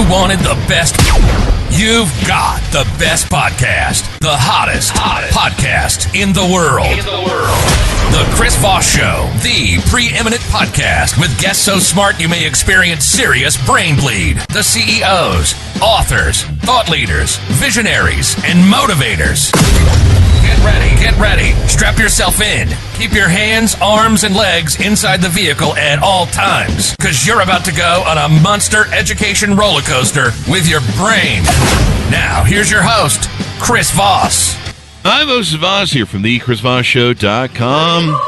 you wanted the best, you've got the best podcast. The hottest podcast in the world. The Chris Voss Show, the preeminent podcast with guests so smart you may experience serious brain bleed. The CEOs, authors, thought leaders, visionaries, and motivators. Get ready. Strap yourself in. Keep your hands, arms, and legs inside the vehicle at all times, because you're about to go on a monster education roller coaster with your brain. Now, here's your host, Chris Voss. I'm Voss here from the ChrisVossShow.com.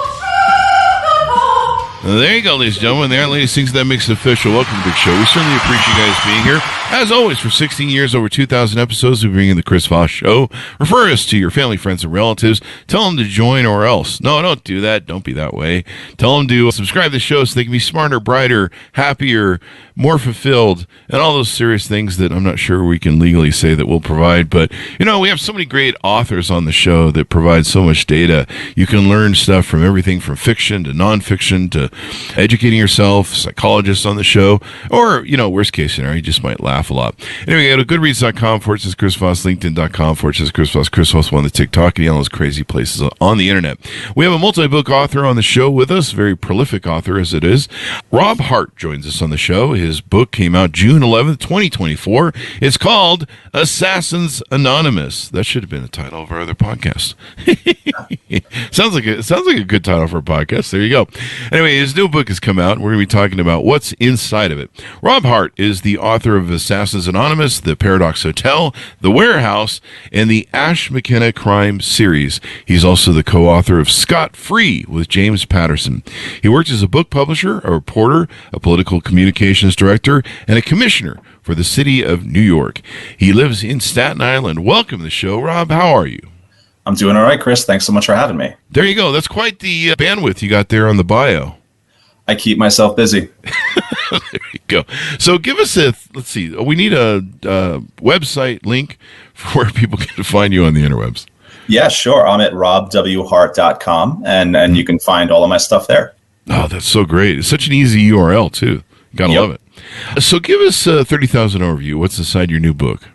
There you go, ladies and gentlemen. There, ladies, things that makes it official. Welcome to the big show. We certainly appreciate you guys being here. As always, for 16 years, over 2,000 episodes, we bring in the Chris Voss Show. Refer us to your family, friends, and relatives. Tell them to join or else. No, don't do that. Don't be that way. Tell them to subscribe to the show so they can be smarter, brighter, happier, more fulfilled, and all those serious things that I'm not sure we can legally say that we'll provide. But, you know, we have so many great authors on the show that provide so much data. You can learn stuff from everything from fiction to nonfiction to educating yourself, psychologists on the show, or, you know, worst case scenario, you just might laugh a lot. Anyway, go to goodreads.com/Chris Voss, LinkedIn.com/Chris Voss, Chris Voss on the TikTok, and all those crazy places on the internet. We have a multi-book author on the show with us, very prolific author as it is. Rob Hart joins us on the show. His book came out June 11th, 2024. It's called Assailants Anonymous. That should have been the title of our other podcast. Sounds like a good title for a podcast. There you go. Anyway, his new book has come out. We're going to be talking about what's inside of it. Rob Hart is the author of Assailants Anonymous, The Paradox Hotel, The Warehouse, and the Ash McKenna Crime series. He's also the co-author of Scot Free with James Patterson. He works as a book publisher, a reporter, a political communications director, and a commissioner for the city of New York. He lives in Staten Island. Welcome to the show, Rob. How are you? I'm doing all right, Chris. Thanks so much for having me. There you go. That's quite the bandwidth you got there on the bio. I keep myself busy. There you go. So give us let's see, we need a website link for where people can find you on the interwebs. Yeah, sure. I'm at robwhart.com, and you can find all of my stuff there. Oh, that's so great. It's such an easy URL, too. Gotta love it. So give us a 30,000 overview. What's inside your new book?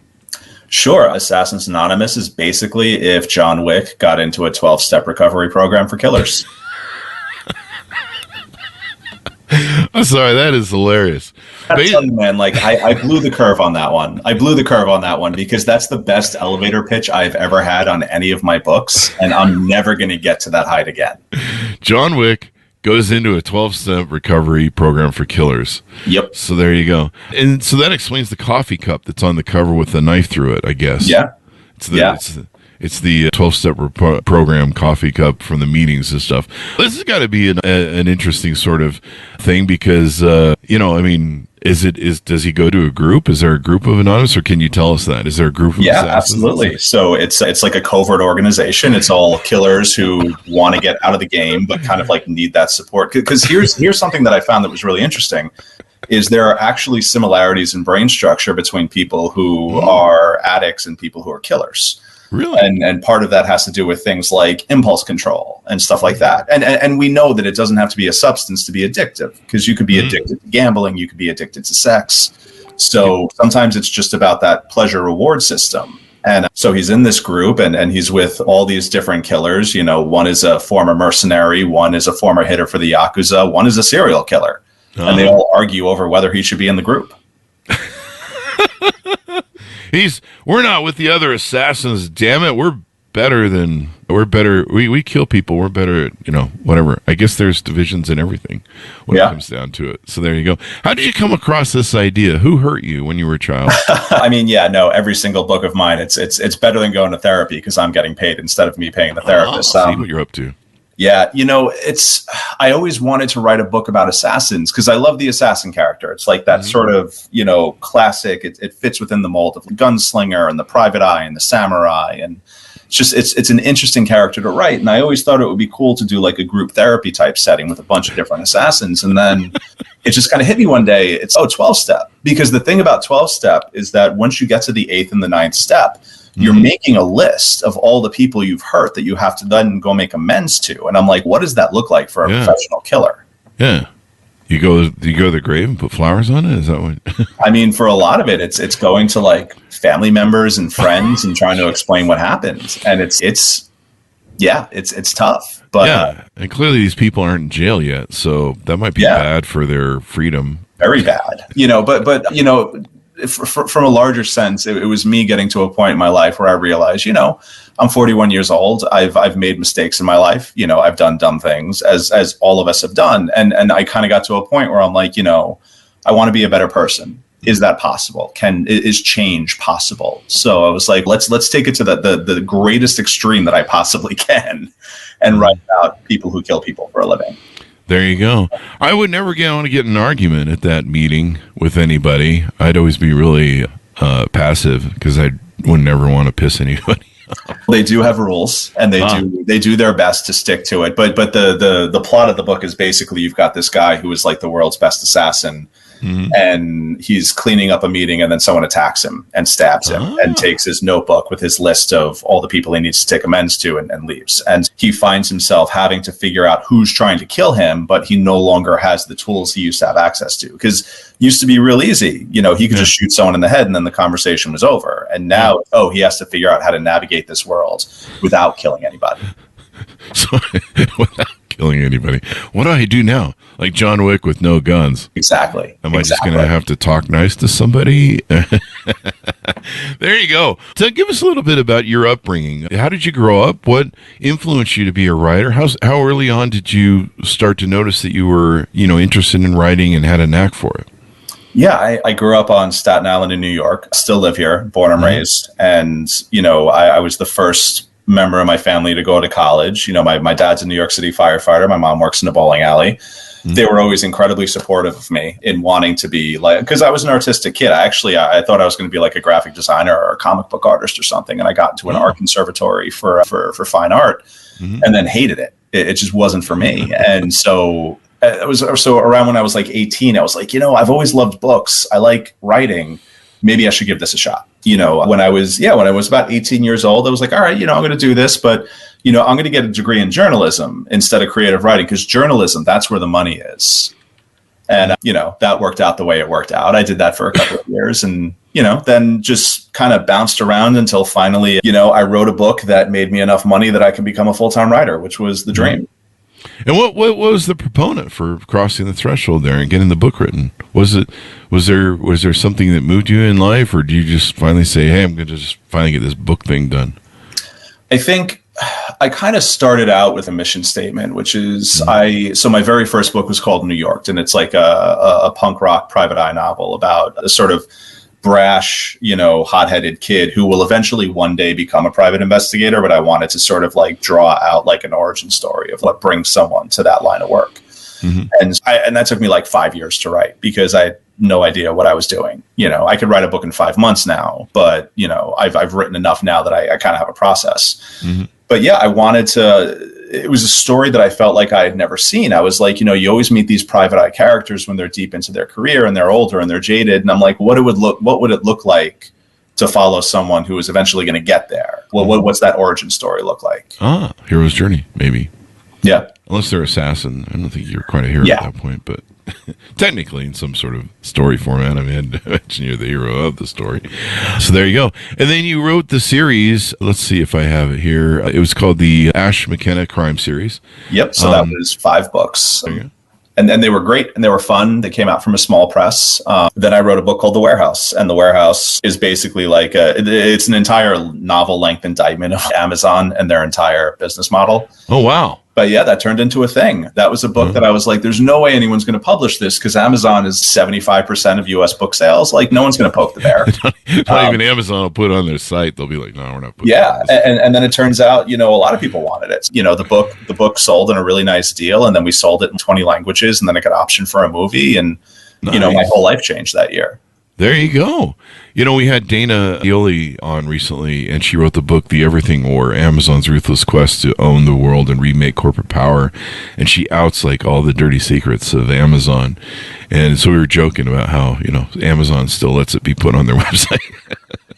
Sure. Assailants Anonymous is basically if John Wick got into a 12-step recovery program for killers. I'm sorry, that is hilarious. Man, like I blew the curve on that one. Because that's the best elevator pitch I've ever had on any of my books, and I'm never going to get to that height again. John Wick goes into a 12-step recovery program for killers. Yep. So there you go. And so that explains the coffee cup that's on the cover with the knife through it, I guess. Yeah. It's the 12-step program coffee cup from the meetings and stuff. This has got to be an interesting sort of thing because, does he go to a group? Is there a group of anonymous, or can you tell us that? Is there a group of assassins? Absolutely. So it's like a covert organization. It's all killers who want to get out of the game, but kind of like need that support. Because here's something that I found that was really interesting. Is there are actually similarities in brain structure between people who are addicts and people who are killers. Really? And part of that has to do with things like impulse control and stuff like that. And we know that it doesn't have to be a substance to be addictive, because you could be addicted to gambling, you could be addicted to sex. So sometimes it's just about that pleasure reward system. And so he's in this group and he's with all these different killers. You know, one is a former mercenary, one is a former hitter for the Yakuza, one is a serial killer. And they all argue over whether he should be in the group. We're not with the other assassins, damn it. We're better. We kill people. We're better at, whatever. I guess there's divisions in everything when it comes down to it. So there you go. How did you come across this idea? Who hurt you when you were a child? Every single book of mine, it's better than going to therapy because I'm getting paid instead of me paying the therapist. See what you're up to. Yeah, I always wanted to write a book about assassins because I love the assassin character. It's like that sort of, classic. It fits within the mold of the gunslinger and the private eye and the samurai. And it's an interesting character to write. And I always thought it would be cool to do like a group therapy type setting with a bunch of different assassins. And then it just kind of hit me one day. It's 12-step. Because the thing about 12-step is that once you get to the 8th and the 9th step, you're making a list of all the people you've hurt that you have to then go make amends to. And I'm like, what does that look like for a professional killer? Yeah. You go to the grave and put flowers on it? Is that what? I mean, for a lot of it, it's going to like family members and friends and trying to explain what happened. And it's tough. But yeah, and clearly these people aren't in jail yet, so that might be bad for their freedom. Very bad, but from a larger sense, it was me getting to a point in my life where I realized, I'm 41 years old. I've made mistakes in my life. I've done dumb things as all of us have done. And I kind of got to a point where I'm like, I want to be a better person. Is that possible? Is change possible? So I was like, let's take it to the greatest extreme that I possibly can and write about people who kill people for a living. There you go. I would never want to get in an argument at that meeting with anybody. I'd always be really passive because I would never want to piss anybody. They do have rules, and they do their best to stick to it. But the plot of the book is basically you've got this guy who is like the world's best assassin. Mm-hmm. And he's cleaning up a meeting, and then someone attacks him and stabs him and takes his notebook with his list of all the people he needs to take amends to and leaves. And he finds himself having to figure out who's trying to kill him, but he no longer has the tools he used to have access to, because it used to be real easy. He could just shoot someone in the head and then the conversation was over. And now, he has to figure out how to navigate this world without killing anybody. So, without killing anybody. What do I do now? Like John Wick with no guns. Exactly. Am I just going to have to talk nice to somebody? There you go. So give us a little bit about your upbringing. How did you grow up? What influenced you to be a writer? How early on did you start to notice that you were, interested in writing and had a knack for it? Yeah, I grew up on Staten Island in New York. Still live here, born and raised. And, I was the first member of my family to go to college. My dad's a New York City firefighter. My mom works in a bowling alley. They were always incredibly supportive of me in wanting to be like, because I was an artistic kid. I thought I was going to be like a graphic designer or a comic book artist or something. And I got into an art conservatory for fine art and then hated it. It just wasn't for me. And so it was around when I was like 18, I was like, I've always loved books. I like writing. Maybe I should give this a shot. When I was about 18 years old, I was like, all right, I'm going to do this, but I'm going to get a degree in journalism instead of creative writing, because journalism, that's where the money is. And, that worked out the way it worked out. I did that for a couple of years and, then just kind of bounced around until finally, I wrote a book that made me enough money that I could become a full-time writer, which was the dream. And what was the proponent for crossing the threshold there and getting the book written? Was there something that moved you in life, or do you just finally say, hey, I'm going to just finally get this book thing done? I think I kind of started out with a mission statement, which is so my very first book was called New York, and it's like a punk rock private eye novel about a sort of brash, hot-headed kid who will eventually one day become a private investigator. But I wanted to sort of like draw out like an origin story of what brings someone to that line of work. Mm-hmm. And that took me like 5 years to write, because I had no idea what I was doing. I could write a book in 5 months now, but I've written enough now that I kind of have a process. Mm-hmm. But yeah, I wanted to. It was a story that I felt like I had never seen. I was like, you always meet these private eye characters when they're deep into their career and they're older and they're jaded. And I'm like, what would it look like to follow someone who is eventually going to get there? Well, what's that origin story look like? Hero's journey, maybe. Yeah. Unless they're assassin. I don't think you're quite a hero at that point, but technically in some sort of story format, I mean, you're the hero of the story. So there you go. And then you wrote the series. Let's see if I have it here. It was called the Ash McKenna Crime Series. Yep. So that was 5 books. And they were great and they were fun. They came out from a small press. Then I wrote a book called The Warehouse. And The Warehouse is basically like it's an entire novel length indictment of Amazon and their entire business model. Oh, wow. But yeah, that turned into a thing. That was a book that I was like, there's no way anyone's going to publish this, because Amazon is 75% of U.S. book sales. Like, no one's going to poke the bear. Not even Amazon will put it on their site. They'll be like, no, we're not putting it on this. And then it turns out, a lot of people wanted it. The book sold in a really nice deal, and then we sold it in 20 languages, and then it got optioned for a movie, and, my whole life changed that year. There you go. We had Dana Ioli on recently, and she wrote the book, The Everything War, Amazon's Ruthless Quest to Own the World and Remake Corporate Power. And she outs like all the dirty secrets of Amazon. And so we were joking about how, Amazon still lets it be put on their website.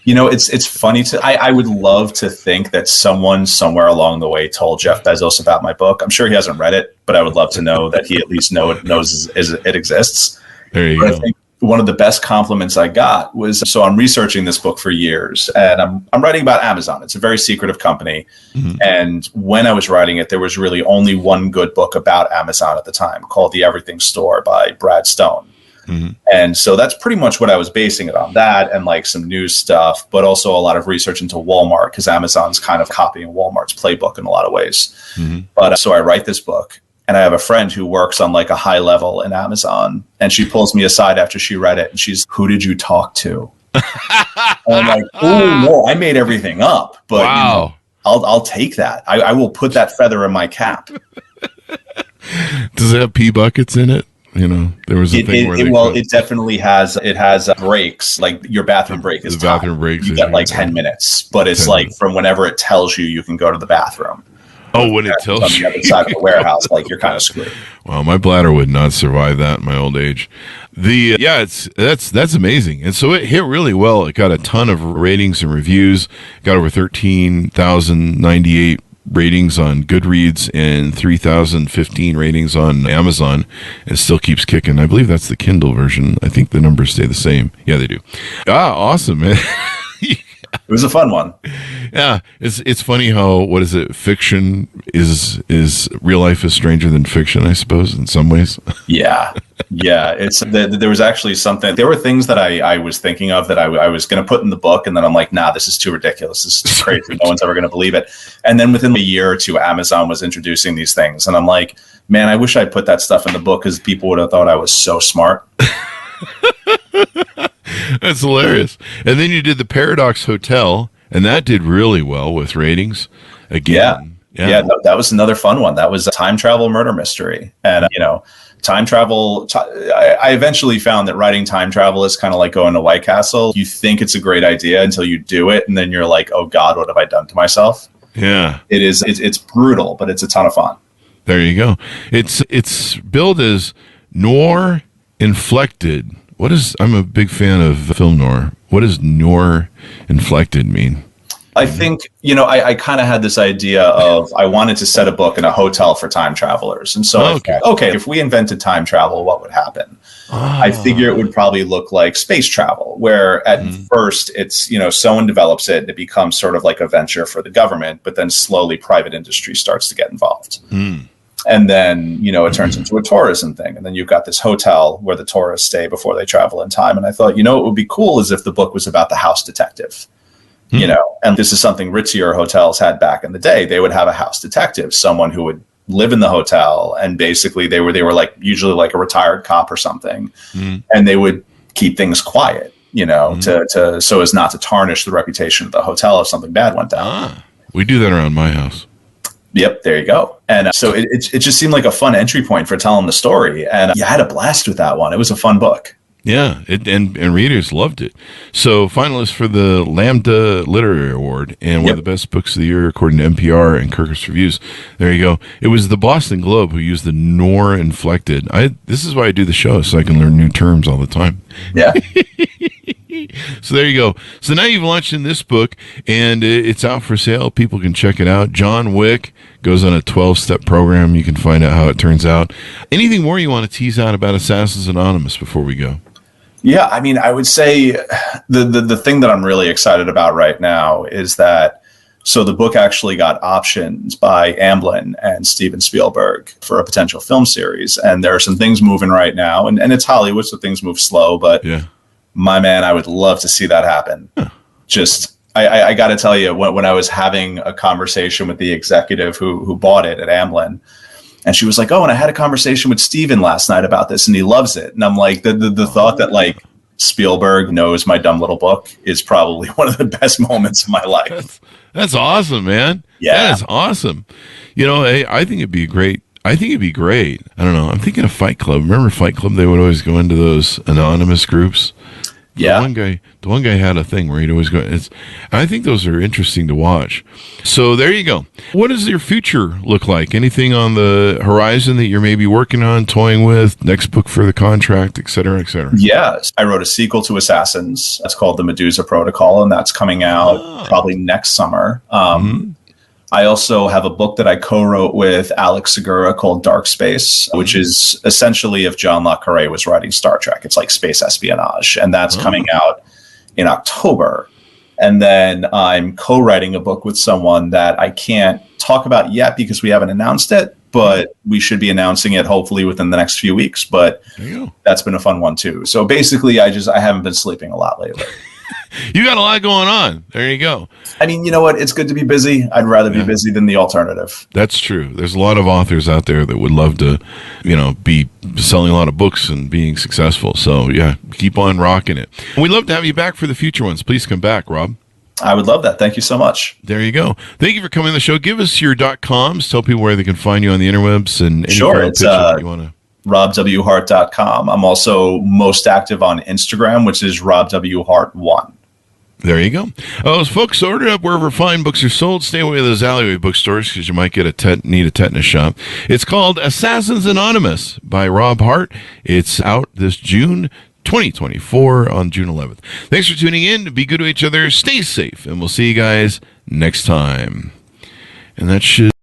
It's funny I would love to think that someone somewhere along the way told Jeff Bezos about my book. I'm sure he hasn't read it, but I would love to know that he at least knows it exists. There you But go. I think one of the best compliments I got was, so I'm researching this book for years, and I'm writing about Amazon. It's a very secretive company. And when I was writing it, there was really only one good book about Amazon at the time, called The Everything Store by Brad Stone. And so that's pretty much what I was basing it on, that and like some news stuff, but also a lot of research into Walmart, because Amazon's kind of copying Walmart's playbook in a lot of ways. But so I write this book, and I have a friend who works on like a high level in Amazon, and she pulls me aside after she read it, and she's, "Who did you talk to?" And I'm like, "Oh no, I made everything up, but Wow. I'll take that. I will put that feather in my cap." Does it have pee buckets in it? There was a thing where it definitely has. It has breaks, like your bathroom break is the bathroom breaks. You get like 10 minutes, but it's like from whenever it tells you can go to the bathroom. Oh, when it tells on the other side of the warehouse, like you're kind of screwed. Well, my bladder would not survive that in my old age. That's amazing. And so it hit really well. It got a ton of ratings and reviews. Got over 13,098 ratings on Goodreads and 3,015 ratings on Amazon. It still keeps kicking. I believe that's the Kindle version. I think the numbers stay the same. Yeah, they do. Awesome, man. It was a fun one. Yeah, it's funny how, what is it? Fiction is real life is stranger than fiction, I suppose, in some ways. Yeah. It's there was actually something. There were things that I was thinking of that I was going to put in the book, and then I'm like, nah, this is too ridiculous. This is crazy. No one's ever going to believe it. And then within a year or two, Amazon was introducing these things, and I'm like, man, I wish I put that stuff in the book, because people would have thought I was so smart. That's hilarious. And then you did the Paradox Hotel, and that did really well with ratings. Again, yeah, that was another fun one. That was a time travel murder mystery, and time travel. I eventually found that writing time travel is kind of like going to White Castle. You think it's a great idea until you do it, and then you're like, "Oh God, what have I done to myself?" Yeah, it is. It's brutal, but it's a ton of fun. There you go. It's billed as noir inflected. I'm a big fan of film noir. What does noir inflected mean? I think, I kind of had this idea of, I wanted to set a book in a hotel for time travelers. And so, I thought, if we invented time travel, what would happen? I figure it would probably look like space travel, where at first it's, someone develops it and it becomes sort of like a venture for the government, but then slowly private industry starts to get involved. And then, it turns into a tourism thing. And then you've got this hotel where the tourists stay before they travel in time. And I thought, what would be cool is if the book was about the house detective, and this is something ritzier hotels had back in the day. They would have a house detective, someone who would live in the hotel. And basically they were like usually like a retired cop or something. And they would keep things quiet, to so as not to tarnish the reputation of the hotel if something bad went down. We do that around my house. Yep, there you go. And so it just seemed like a fun entry point for telling the story. And I had a blast with that one. It was a fun book. Yeah, and readers loved it. So finalists for the Lambda Literary Award and one of the best books of the year according to NPR and Kirkus Reviews. There you go. It was the Boston Globe who used the noir inflected. This is why I do the show, so I can learn new terms all the time. Yeah. So there you go. So now you've launched in this book, and it's out for sale. People can check it out. John Wick goes on a 12-step program. You can find out how it turns out. Anything more you want to tease out about Assassins Anonymous before we go? Yeah, I mean, I would say the thing that I'm really excited about right now is that, so the book actually got options by Amblin and Steven Spielberg for a potential film series. And there are some things moving right now, and it's Hollywood, so things move slow, but my man, I would love to see that happen. Just, I got to tell you, when I was having a conversation with the executive who bought it at Amblin, and she was like, "Oh, and I had a conversation with Steven last night about this, and he loves it." And I'm like, the thought that like Spielberg knows my dumb little book is probably one of the best moments of my life. That's awesome, man. Yeah, that is awesome. I think it'd be great. I don't know. I'm thinking of Fight Club. Remember Fight Club? They would always go into those anonymous groups. Yeah. The one guy had a thing where he'd always go. I think those are interesting to watch. So there you go. What does your future look like? Anything on the horizon that you're maybe working on, toying with, next book for the contract, et cetera, et cetera? Yes. I wrote a sequel to Assassins. That's called The Medusa Protocol, and that's coming out probably next summer. I also have a book that I co-wrote with Alex Segura called Dark Space, which is essentially if John Le Carré was writing Star Trek. It's like space espionage, and that's coming out in October. And then I'm co-writing a book with someone that I can't talk about yet because we haven't announced it, but we should be announcing it hopefully within the next few weeks. But that's been a fun one too. So basically, I haven't been sleeping a lot lately. You got a lot going on. There you go. I mean, you know what? It's good to be busy. I'd rather be busy than the alternative. That's true. There's a lot of authors out there that would love to, be selling a lot of books and being successful. So, yeah, keep on rocking it. We'd love to have you back for the future ones. Please come back, Rob. I would love that. Thank you so much. There you go. Thank you for coming on the show. Give us your .coms. Tell people where they can find you on the interwebs and any sure. It's you want to. robwhart.com. I'm also most active on Instagram, which is robwhart1. There you go. Folks, order up wherever fine books are sold. Stay away from those alleyway bookstores because you might get need a tetanus shot. It's called Assassins Anonymous by Rob Hart. It's out this June 2024 on June 11th. Thanks for tuning in. Be good to each other. Stay safe, and we'll see you guys next time. And that should